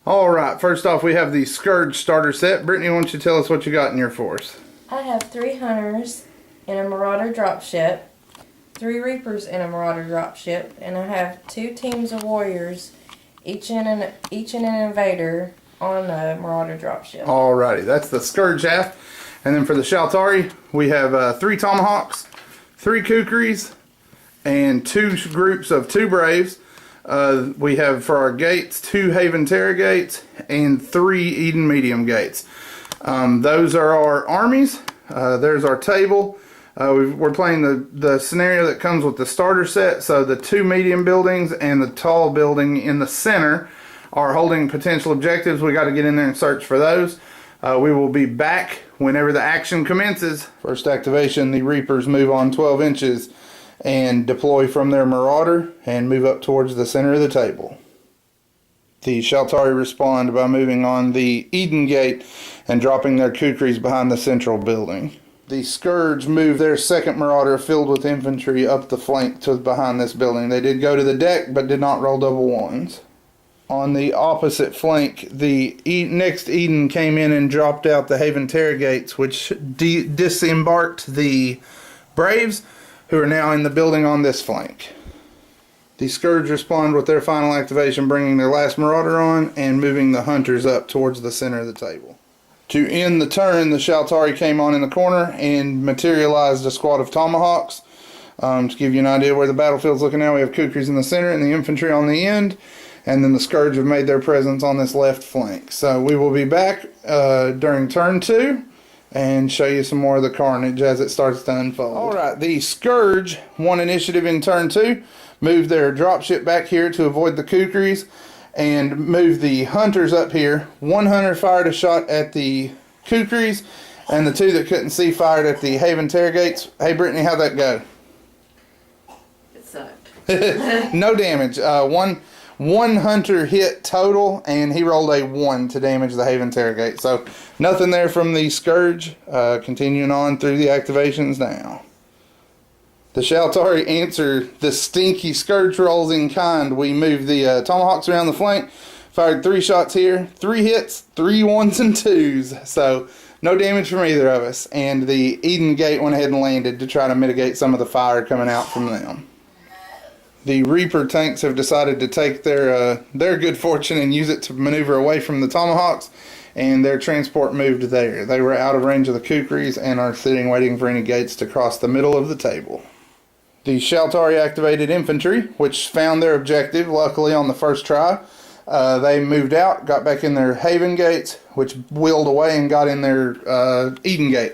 Alright, first off we have the Scourge starter set. Brittany, why don't you tell us what you got in your force? I have 3 Hunters in a Marauder dropship, 3 Reapers in a Marauder dropship, and I have 2 teams of Warriors, each in an Invader on a Marauder dropship. Alrighty, that's the Scourge half. And then for the Shaltari, we have 3 Tomahawks, 3 Kukris, and 2 groups of 2 Braves. We have for our gates 2 Haven Terra gates and 3 Eden Medium gates. Those are our armies. There's our table. We're playing the scenario that comes with the starter set, so the 2 medium buildings and the tall building in the center are holding potential objectives. We got to get in there and search for those. We will be back whenever the action commences. First activation, the Reapers move on 12 inches and deploy from their Marauder and move up towards the center of the table. The Shaltari respond by moving on the Eden Gate and dropping their Kukris behind the central building. The Scourge move their second Marauder filled with infantry up the flank to behind this building. They did go to the deck but did not roll double ones. On the opposite flank, the next Eden came in and dropped out the Haven Terra gates, which disembarked the Braves, who are now in the building on this flank. The Scourge respond with their final activation, bringing their last Marauder on and moving the Hunters up towards the center of the table. To end the turn, the Shaltari came on in the corner and materialized a squad of Tomahawks. To give you an idea where the battlefield's looking now, we have Kukris in the center and the infantry on the end, and then the Scourge have made their presence on this left flank. So we will be back during turn 2 and show you some more of the carnage as it starts to unfold. Alright, the Scourge won initiative in turn 2, moved their dropship back here to avoid the Kukris, and moved the Hunters up here. 1 Hunter fired a shot at the Kukris, and the 2 that couldn't see fired at the Haven Terra gates. Hey Brittany, how'd that go? It sucked. No damage. One Hunter hit total, and he rolled a 1 to damage the Haven Terra gate. So nothing there from the Scourge. Continuing on through the activations now. The Shaltari answer the stinky Scourge rolls in kind. We moved the Tomahawks around the flank, fired 3 shots here, 3 hits, 3 1s and 2s. So no damage from either of us. And the Eden Gate went ahead and landed to try to mitigate some of the fire coming out from them. The Reaper tanks have decided to take their good fortune and use it to maneuver away from the Tomahawks, and their transport moved there. They were out of range of the Kukris and are sitting waiting for any gates to cross the middle of the table. The Shaltari activated infantry, which found their objective, luckily on the first try. They moved out, got back in their Haven gates, which wheeled away and got in their Eden Gate.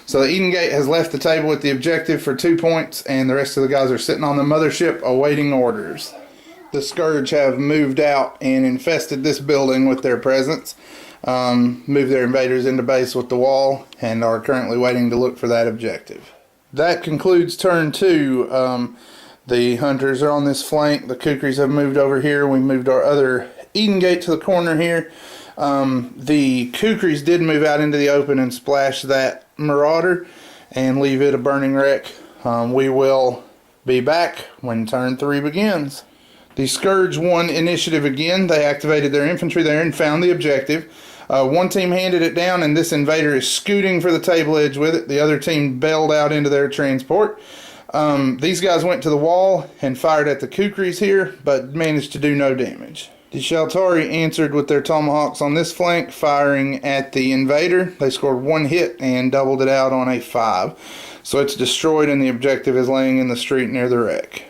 So the Eden Gate has left the table with the objective for 2 points, and the rest of the guys are sitting on the mothership awaiting orders. The Scourge have moved out and infested this building with their presence, moved their invaders into base with the wall, and are currently waiting to look for that objective. That concludes turn 2. The Hunters are on this flank. The Kukris have moved over here. We moved our other Eden Gate to the corner here. The Kukris did move out into the open and splash that Marauder and leave it a burning wreck. We will be back when turn 3 begins. The Scourge won initiative again. They activated their infantry there and found the objective. One team handed it down, and this invader is scooting for the table edge with it. The other team bailed out into their transport. These guys went to the wall and fired at the Kukris here, but managed to do no damage. The Shaltari answered with their Tomahawks on this flank, firing at the invader. They scored 1 hit and doubled it out on a 5. So it's destroyed, and the objective is laying in the street near the wreck.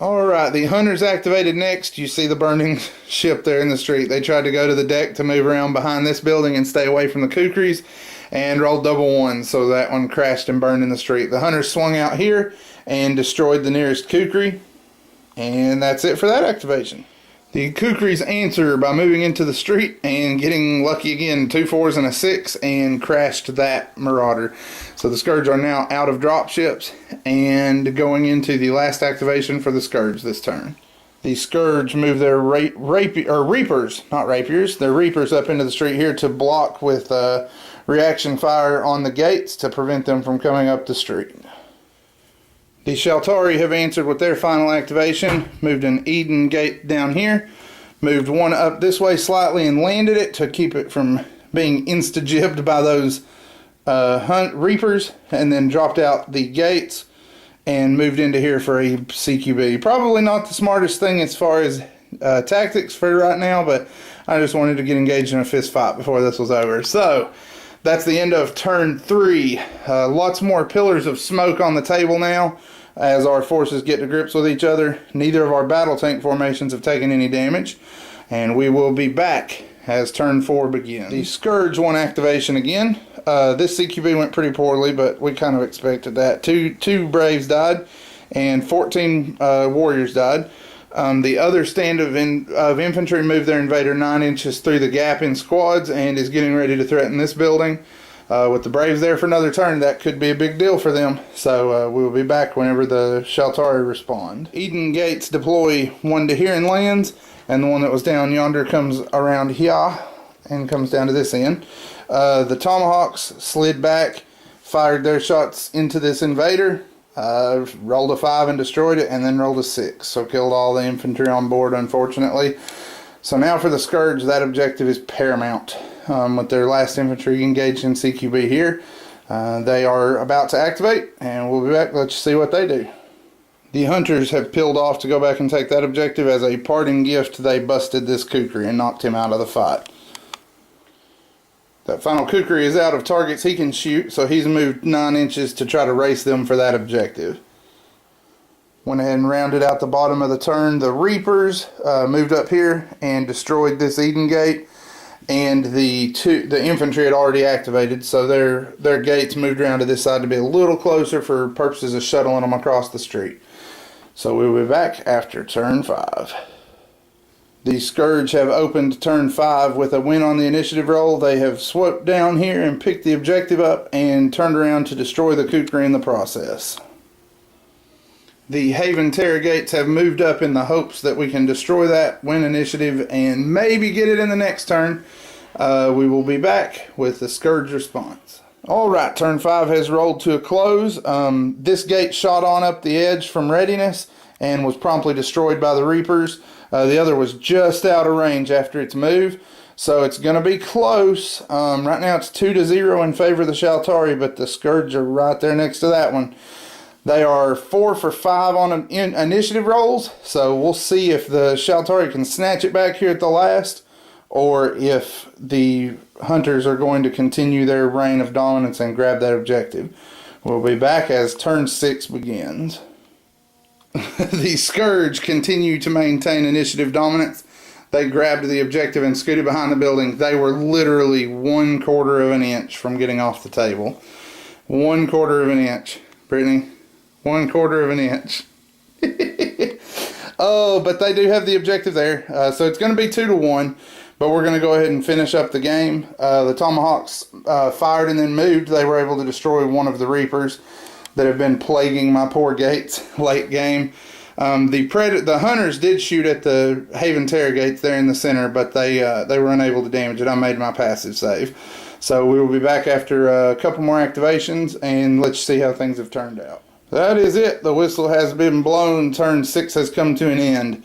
Alright, the Hunters activated next. You see the burning ship there in the street. They tried to go to the deck to move around behind this building and stay away from the Kukris, and rolled double 1, so that one crashed and burned in the street. The Hunters swung out here and destroyed the nearest Kukri, and that's it for that activation. The Kukris answer by moving into the street and getting lucky again, 2 4s and a 6, and crashed that Marauder. So the Scourge are now out of dropships and going into the last activation for the Scourge this turn. The Scourge move their Reapers, not rapiers, their Reapers up into the street here to block with reaction fire on the gates to prevent them from coming up the street. The Shaltari have answered with their final activation, moved an Eden Gate down here, Moved one up this way slightly and landed it to keep it from being insta-jibbed by those reapers, and then dropped out the gates and moved into here for a CQB. Probably not the smartest thing as far as tactics for right now, but I just wanted to get engaged in a fist fight before this was over. So that's the end of turn 3. Lots more pillars of smoke on the table now as our forces get to grips with each other. Neither of our battle tank formations have taken any damage, and we will be back as turn 4 begins. The Scourge won activation again. This CQB went pretty poorly, but we kind of expected that. Two Braves died, and 14 Warriors died. The other stand of infantry moved their invader 9 inches through the gap in squads and is getting ready to threaten this building. With the Braves there for another turn, that could be a big deal for them. So we will be back whenever the Shaltari respond. Eden Gates deploy one to here and lands, and the one that was down yonder comes around here and comes down to this end. The Tomahawks slid back, fired their shots into this invader, rolled a 5 and destroyed it, and then rolled a 6. So killed all the infantry on board, unfortunately. So now for the Scourge, that objective is paramount. With their last infantry engaged in CQB here, they are about to activate, and we'll be back. Let's see what they do. The Hunters have peeled off to go back and take that objective. As a parting gift, they busted this Kukri and knocked him out of the fight. That final Kukri is out of targets he can shoot, so he's moved 9 inches to try to race them for that objective. Went ahead and rounded out the bottom of the turn. The Reapers moved up here and destroyed this Eden Gate, and the infantry had already activated, so their gates moved around to this side to be a little closer for purposes of shuttling them across the street. So we'll be back after turn 5. The Scourge have opened turn 5 with a win on the initiative roll. They have swooped down here and picked the objective up and turned around to destroy the Kukri in the process. The Haven Terragates have moved up in the hopes that we can destroy that, win initiative, and maybe get it in the next turn. We will be back with the Scourge response. Alright, turn 5 has rolled to a close. This gate shot on up the edge from readiness and was promptly destroyed by the Reapers. The other was just out of range after its move, so it's going to be close. Right now it's 2-0 in favor of the Shaltari, but the Scourge are right there next to that one. They are 4 for 5 on initiative rolls, so we'll see if the Shaltari can snatch it back here at the last, or if the Hunters are going to continue their reign of dominance and grab that objective. We'll be back as turn 6 begins. The Scourge continue to maintain initiative dominance. They grabbed the objective and scooted behind the building. They were literally 1/4 of an inch from getting off the table. 1/4 of an inch. Brittany, 1/4 of an inch. Oh, but they do have the objective there. So it's going to be 2-1. But we're going to go ahead and finish up the game. The Tomahawks fired and then moved. They were able to destroy one of the Reapers that have been plaguing my poor gates late game. The Hunters did shoot at the Haven Terragates there in the center, but they were unable to damage it. I made my passive save. So we will be back after a couple more activations, and let's see how things have turned out. That is it. The whistle has been blown. Turn 6 has come to an end.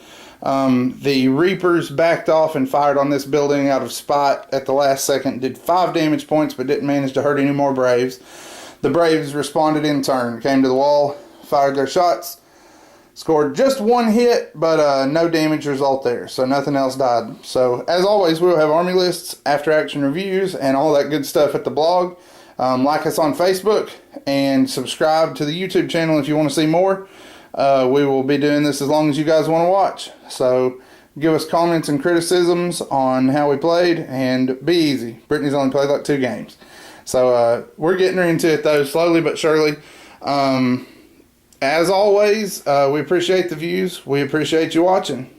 The Reapers backed off and fired on this building out of spite at the last second. Did 5 damage points, but didn't manage to hurt any more Braves. The Braves responded in turn, came to the wall, fired their shots, scored just 1 hit, but no damage result there, so nothing else died. So, as always, we'll have army lists, after-action reviews, and all that good stuff at the blog. Like us on Facebook, and subscribe to the YouTube channel if you want to see more. We will be doing this as long as you guys want to watch. So, give us comments and criticisms on how we played, and be easy. Brittany's only played like 2 games. So we're getting her into it though, slowly but surely. As always, we appreciate the views. We appreciate you watching.